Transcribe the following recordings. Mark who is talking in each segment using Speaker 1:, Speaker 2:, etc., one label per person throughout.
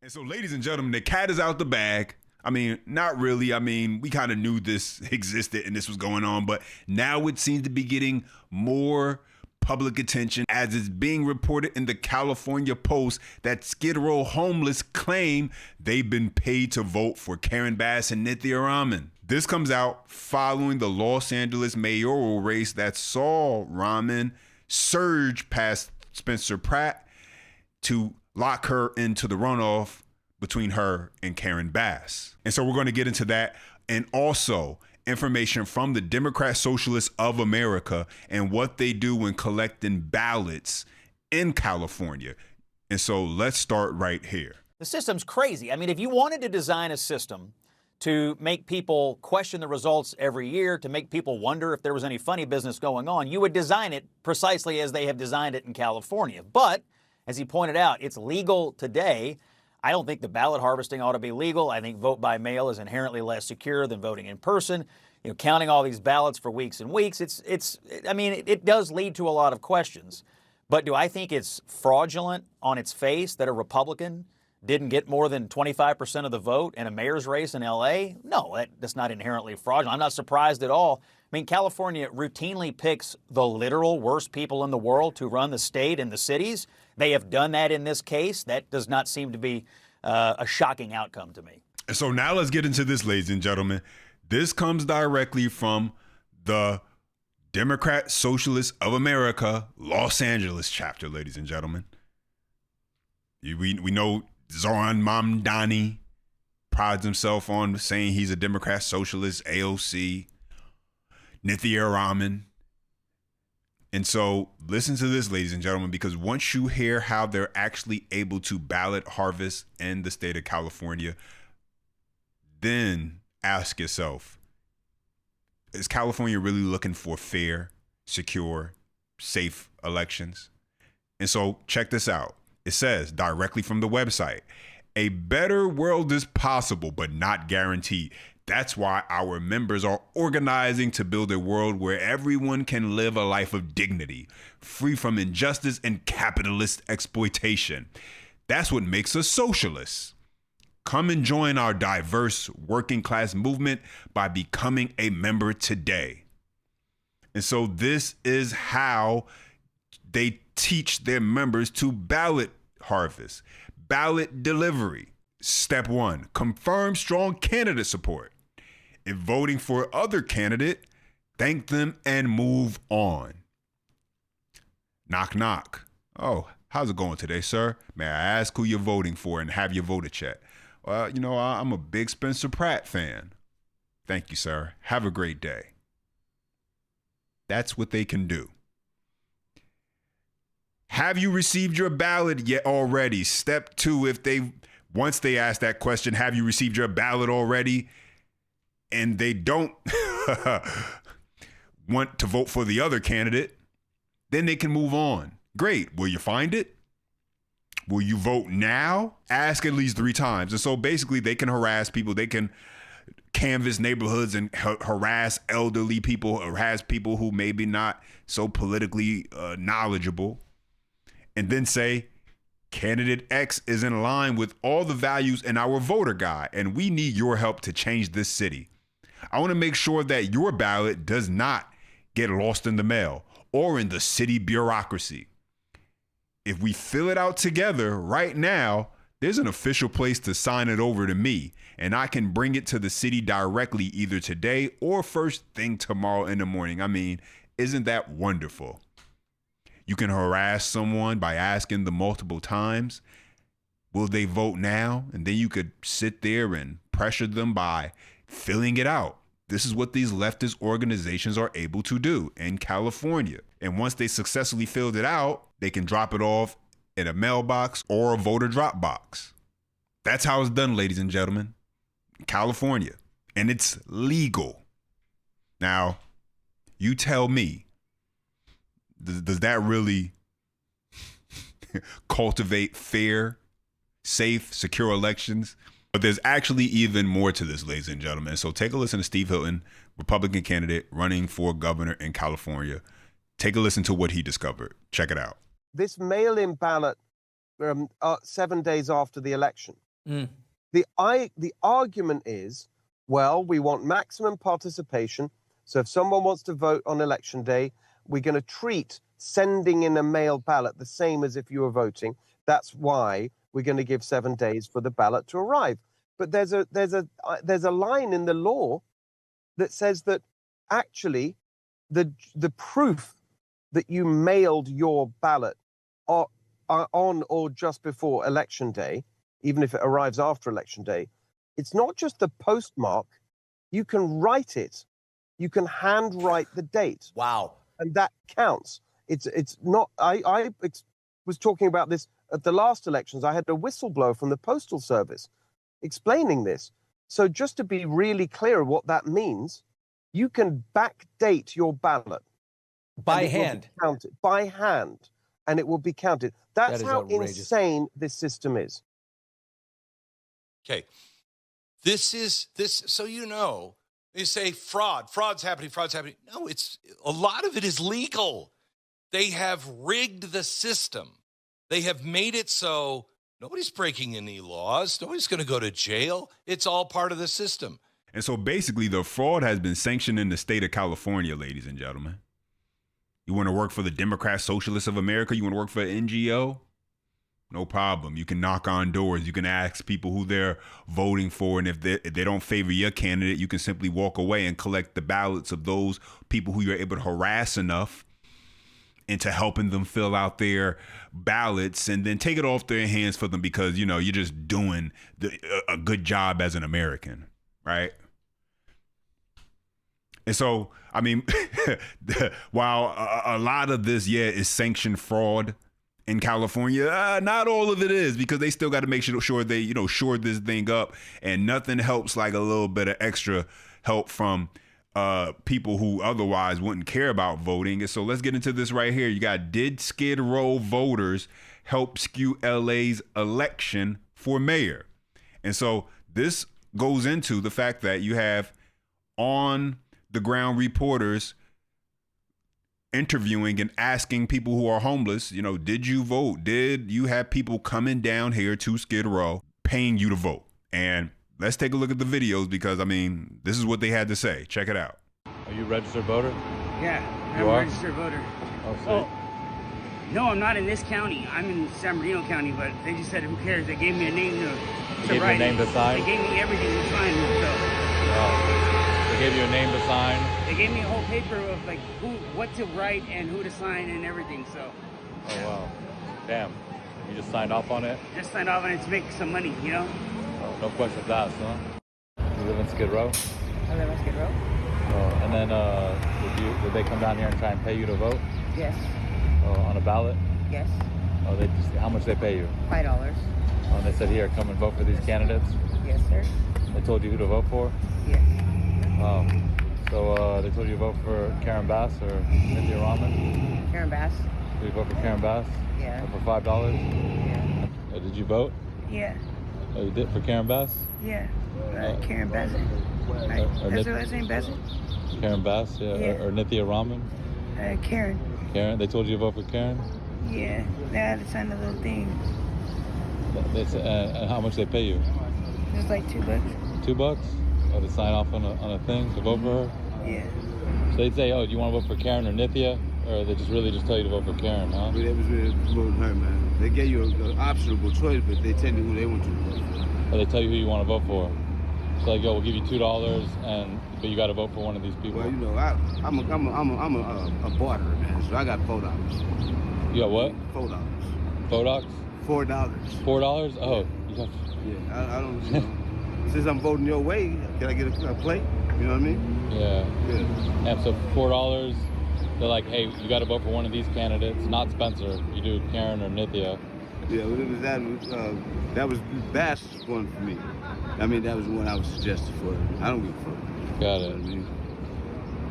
Speaker 1: And so, ladies and gentlemen, the cat is out the bag. I mean, not really. I mean, we kind of knew this existed and this was going on, but now it seems to be getting more public attention as it's being reported in the California Post that Skid Row homeless claim they've been paid to vote for Karen Bass and Nithya Raman. This comes out following the Los Angeles mayoral race that saw Raman surge past Spencer Pratt to lock her into the runoff between her and Karen Bass. And so we're going to get into that, and also information from the Democrat Socialists of America and what they do when collecting ballots in California. And so let's start right here.
Speaker 2: The system's crazy. I mean, if you wanted to design a system to make people question the results every year, to make people wonder if there was any funny business going on, you would design it precisely as they have designed it in California. But as he pointed out, it's legal today. I don't think the ballot harvesting ought to be legal. I think vote by mail is inherently less secure than voting in person. You know, counting all these ballots for weeks and weeks, it does lead to a lot of questions. But do I think it's fraudulent on its face that a Republican didn't get more than 25% of the vote in a mayor's race in LA? No, that's not inherently fraudulent. I'm not surprised at all. I mean, California routinely picks the literal worst people in the world to run the state and the cities. They have done that in this case. That does not seem to be a shocking outcome to me.
Speaker 1: So now let's get into this, ladies and gentlemen. This comes directly from the Democrat Socialists of America, Los Angeles chapter, ladies and gentlemen. We know Zoran Mamdani prides himself on saying he's a Democrat Socialist, AOC, Nithya Raman. And so listen to this, ladies and gentlemen, because once you hear how they're actually able to ballot harvest in the state of California, then ask yourself, is California really looking for fair, secure, safe elections? And so check this out. It says directly from the website, a better world is possible, but not guaranteed. That's why our members are organizing to build a world where everyone can live a life of dignity, free from injustice and capitalist exploitation. That's what makes us socialists. Come and join our diverse working class movement by becoming a member today. And so this is how they teach their members to ballot harvest, ballot delivery. Step 1, confirm strong candidate support. If voting for other candidate, thank them and move on. Knock, knock. Oh, how's it going today, sir? May I ask who you're voting for and have your voter check? Well, I'm a big Spencer Pratt fan. Thank you, sir. Have a great day. That's what they can do. Have you received your ballot yet already? Step 2, once they ask that question, have you received your ballot already? And they don't want to vote for the other candidate, then they can move on. Great. Will you find it? Will you vote now? Ask at least 3 times. And so basically they can harass people. They can canvass neighborhoods and harass elderly people, harass people who maybe not so politically knowledgeable, and then say, Candidate X is in line with all the values in our voter guide, and we need your help to change this city. I want to make sure that your ballot does not get lost in the mail or in the city bureaucracy. If we fill it out together right now, there's an official place to sign it over to me, and I can bring it to the city directly either today or first thing tomorrow in the morning. I mean, isn't that wonderful? You can harass someone by asking them multiple times, will they vote now? And then you could sit there and pressure them by filling it out. This is what these leftist organizations are able to do in California. And once they successfully filled it out, they can drop it off in a mailbox or a voter drop box. That's how it's done, ladies and gentlemen. California. And it's legal. Now, you tell me, does that really cultivate fair, safe, secure elections? But there's actually even more to this, ladies and gentlemen. So take a listen to Steve Hilton, Republican candidate running for governor in California. Take a listen to what he discovered. Check it out.
Speaker 3: This mail-in ballot 7 days after the election, The argument is, well, we want maximum participation. So if someone wants to vote on election day, we're going to treat sending in a mail ballot the same as if you were voting. That's why we're going to give 7 days for the ballot to arrive. But there's a line in the law that says that actually the proof that you mailed your ballot on or just before election day, even if it arrives after election day, it's not just the postmark. You can write it. You can handwrite the date.
Speaker 2: Wow.
Speaker 3: And that counts. It's not. I was talking about this at the last elections. I had a whistleblower from the Postal Service explaining this. So just to be really clear what that means, you can backdate your ballot
Speaker 4: by hand.
Speaker 3: Counted by hand, and it will be counted. That's how
Speaker 4: outrageous.
Speaker 3: insane this system is.
Speaker 5: Okay. This, so you say fraud's happening. No, a lot of it is legal. They have rigged the system. They have made it so nobody's breaking any laws. Nobody's going to go to jail. It's all part of the system.
Speaker 1: And so basically the fraud has been sanctioned in the state of California, ladies and gentlemen. You want to work for the Democrat Socialists of America? You want to work for an NGO? No problem. You can knock on doors. You can ask people who they're voting for. And if they don't favor your candidate, you can simply walk away and collect the ballots of those people who you're able to harass enough into helping them fill out their ballots, and then take it off their hands for them because, you're just doing a good job as an American, right? And so, I mean, while a lot of this, is sanctioned fraud in California, not all of it is, because they still got to make sure they, shore this thing up, and nothing helps like a little bit of extra help from people who otherwise wouldn't care about voting. And so let's get into this right here. You got, did Skid Row voters help skew LA's election for mayor? And so this goes into the fact that you have on the ground reporters interviewing and asking people who are homeless, did you vote? Did you have people coming down here to Skid Row paying you to vote? And let's take a look at the videos because, this is what they had to say. Check it out.
Speaker 6: Are you a registered voter?
Speaker 7: Yeah, I'm a registered voter.
Speaker 6: Oh,
Speaker 7: no, I'm not in this county. I'm in San Bernardino County, but they just said, who cares? They gave me a name to
Speaker 6: gave
Speaker 7: write.
Speaker 6: You a name to sign?
Speaker 7: They gave me everything to sign.
Speaker 6: They gave you a name to sign?
Speaker 7: They gave me a whole paper of what to write and who to sign and everything, so.
Speaker 6: Oh, wow. Damn. You just signed off on it?
Speaker 7: Just signed off on it to make some money,
Speaker 6: Oh, no questions asked, huh? You live in Skid Row?
Speaker 8: I live in Skid Row.
Speaker 6: Oh, and then did they come down here and try and pay you to vote?
Speaker 8: Yes.
Speaker 6: Oh, on a ballot?
Speaker 8: Yes.
Speaker 6: Oh, how much they pay you?
Speaker 8: $5.
Speaker 6: Oh, and they said, here, come and vote for these candidates?
Speaker 8: Yes, sir.
Speaker 6: They told you who to vote for?
Speaker 8: Yes.
Speaker 6: So they told you to vote for Karen Bass or Nithya Raman?
Speaker 8: Karen Bass.
Speaker 6: Did you vote for Karen Bass?
Speaker 8: Yeah.
Speaker 6: For $5?
Speaker 8: Yeah.
Speaker 6: Did you vote?
Speaker 8: Yeah.
Speaker 6: Oh, you did for Karen Bass?
Speaker 8: Yeah. Karen Bassett. Right. That's her last name, Bassett?
Speaker 6: Karen Bass, yeah. Or Nithya Raman?
Speaker 8: Karen.
Speaker 6: Karen? They told you to vote for Karen?
Speaker 8: Yeah. They had to sign a little thing.
Speaker 6: And how much they pay you?
Speaker 8: It was like $2.
Speaker 6: $2? Oh, to sign off on a thing to vote for her?
Speaker 8: Yeah.
Speaker 6: So they'd say, oh, do you want to vote for Karen or Nithya? Or they just really tell you to vote for Karen, huh?
Speaker 9: But it was really voting her, man. They gave you an optionable choice, but they tell you who they want you to vote for.
Speaker 6: Or they tell you who you want to vote for. So like, yo, we'll give you $2, but you got to vote for one of these people.
Speaker 9: Well, I'm a barterer, man. So I got $4.
Speaker 6: You got what?
Speaker 9: $4.
Speaker 6: $4?
Speaker 9: $4.
Speaker 6: $4? Oh,
Speaker 9: yeah. I don't. Since I'm voting your way, can I get a plate? You know what I mean?
Speaker 6: Yeah. And so $4, they're like, hey, you got to vote for one of these candidates, not Spencer. You do Karen or Nithya.
Speaker 9: Yeah, well, it was that was Bass one for me. That was the one I was suggested for. I don't give a fuck.
Speaker 6: Got it.
Speaker 9: You know what I mean?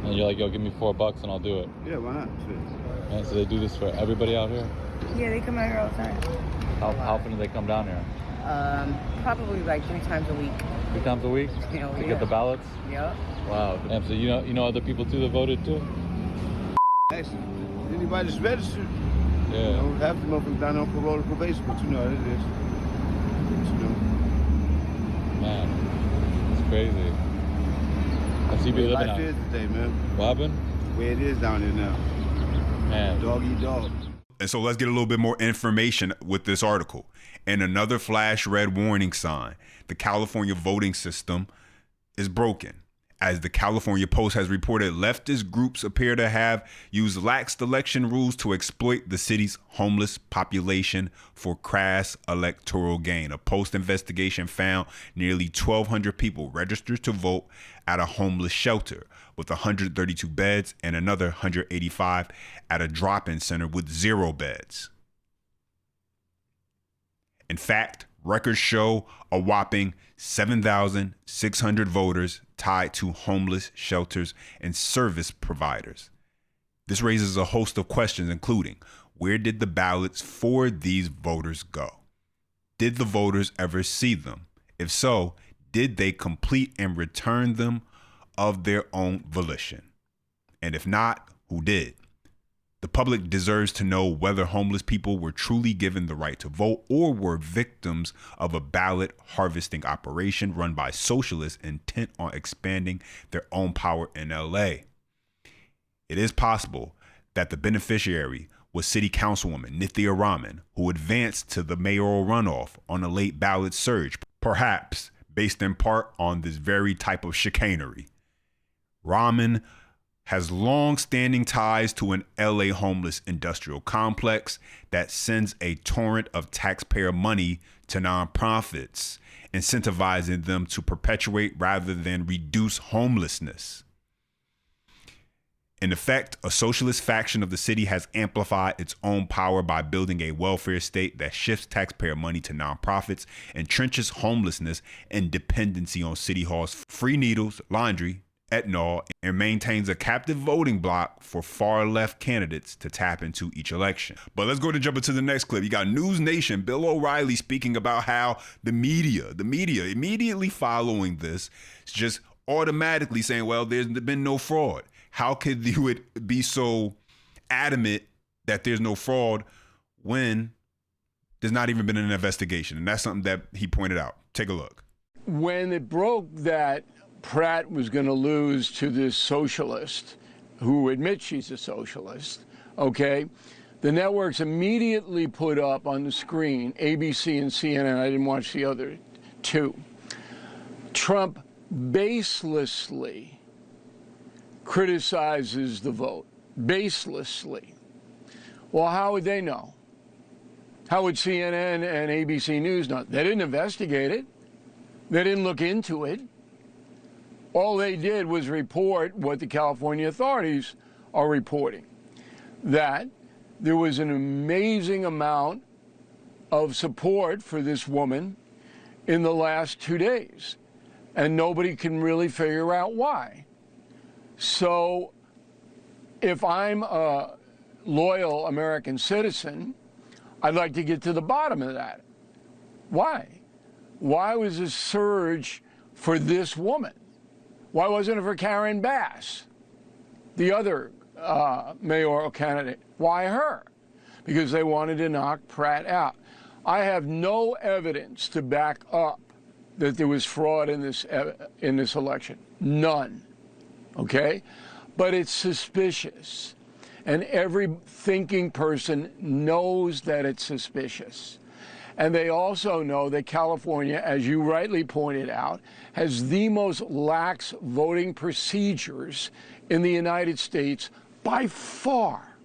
Speaker 6: And you're like, yo, give me $4 and I'll do it.
Speaker 9: Yeah, why not? Sure.
Speaker 6: And so they do this for everybody out here?
Speaker 8: Yeah, they come out here all the time.
Speaker 6: How often do they come down here?
Speaker 8: Probably like 3 times a week.
Speaker 6: 3 times a week? To get the ballots?
Speaker 8: Yep.
Speaker 6: Wow. And so you know other people too that voted too?
Speaker 9: Actually, anybody that's registered.
Speaker 6: Yeah.
Speaker 9: Half the motherfuckers down on parole or probation, but you know how it is.
Speaker 6: crazy. I see people living
Speaker 9: Life
Speaker 6: out.
Speaker 9: is today, man.
Speaker 6: What happened?
Speaker 9: Where it is down there now.
Speaker 6: Man.
Speaker 9: Dog eat dog.
Speaker 1: And so let's get a little bit more information with this article. And another flash red warning sign. The California voting system is broken. As the California Post has reported, leftist groups appear to have used lax election rules to exploit the city's homeless population for crass electoral gain. A Post investigation found nearly 1,200 people registered to vote at a homeless shelter with 132 beds and another 185 at a drop-in center with 0 beds. In fact, records show a whopping 7,600 voters tied to homeless shelters and service providers. This raises a host of questions, including where did the ballots for these voters go? Did the voters ever see them? If so, did they complete and return them of their own volition? And if not, who did? The public deserves to know whether homeless people were truly given the right to vote or were victims of a ballot harvesting operation run by socialists intent on expanding their own power in LA. It is possible that the beneficiary was City Councilwoman Nithya Raman, who advanced to the mayoral runoff on a late ballot surge, perhaps based in part on this very type of chicanery. Raman has long-standing ties to an LA homeless industrial complex that sends a torrent of taxpayer money to nonprofits, incentivizing them to perpetuate rather than reduce homelessness. In effect, a socialist faction of the city has amplified its own power by building a welfare state that shifts taxpayer money to nonprofits, entrenches homelessness and dependency on City Hall's free needles, laundry, ethanol, and maintains a captive voting bloc for far-left candidates to tap into each election. But let's go to jump into the next clip. You got News Nation, Bill O'Reilly speaking about how the media immediately following this is just automatically saying, well, there's been no fraud. How could you be so adamant that there's no fraud when there's not even been an investigation? And that's something that he pointed out. Take a look.
Speaker 10: When it broke that Pratt was going to lose to this socialist who admits she's a socialist, okay, the networks immediately put up on the screen, ABC and CNN, I didn't watch the other two, Trump baselessly criticizes the vote, baselessly. Well, how would they know? How would CNN and ABC News know? They didn't investigate it. They didn't look into it. All they did was report what the California authorities are reporting, that there was an amazing amount of support for this woman in the last 2 days, and nobody can really figure out why. So if I'm a loyal American citizen, I'd like to get to the bottom of that. Why? Why was this surge for this woman? Why wasn't it for Karen Bass, the other mayoral candidate? Why her? Because they wanted to knock Pratt out. I have no evidence to back up that there was fraud in this election. None. Okay? But it's suspicious. And every thinking person knows that it's suspicious. And they also know that California, as you rightly pointed out, has the most lax voting procedures in the United States by far.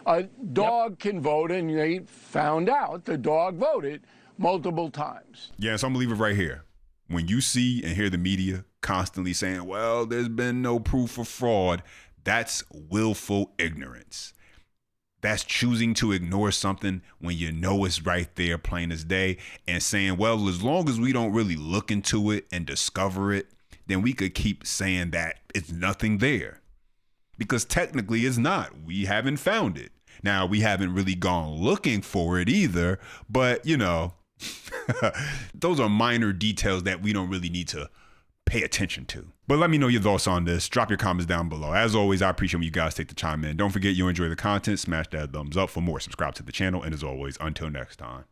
Speaker 10: A dog can vote, and they found out the dog voted multiple times.
Speaker 1: Yeah, so I'm going to leave it right here. When you see and hear the media constantly saying, well, there's been no proof of fraud, that's willful ignorance. That's choosing to ignore something when you know it's right there, plain as day, and saying, well, as long as we don't really look into it and discover it, then we could keep saying that it's nothing there. Because technically it's not. We haven't found it. Now, we haven't really gone looking for it either, but, you know, those are minor details that we don't really need to pay attention to. But let me know your thoughts on this. Drop your comments down below. As always, I appreciate when you guys take the chime in. Don't forget, you enjoy the content, smash that thumbs up for more. Subscribe to the channel. And as always, until next time.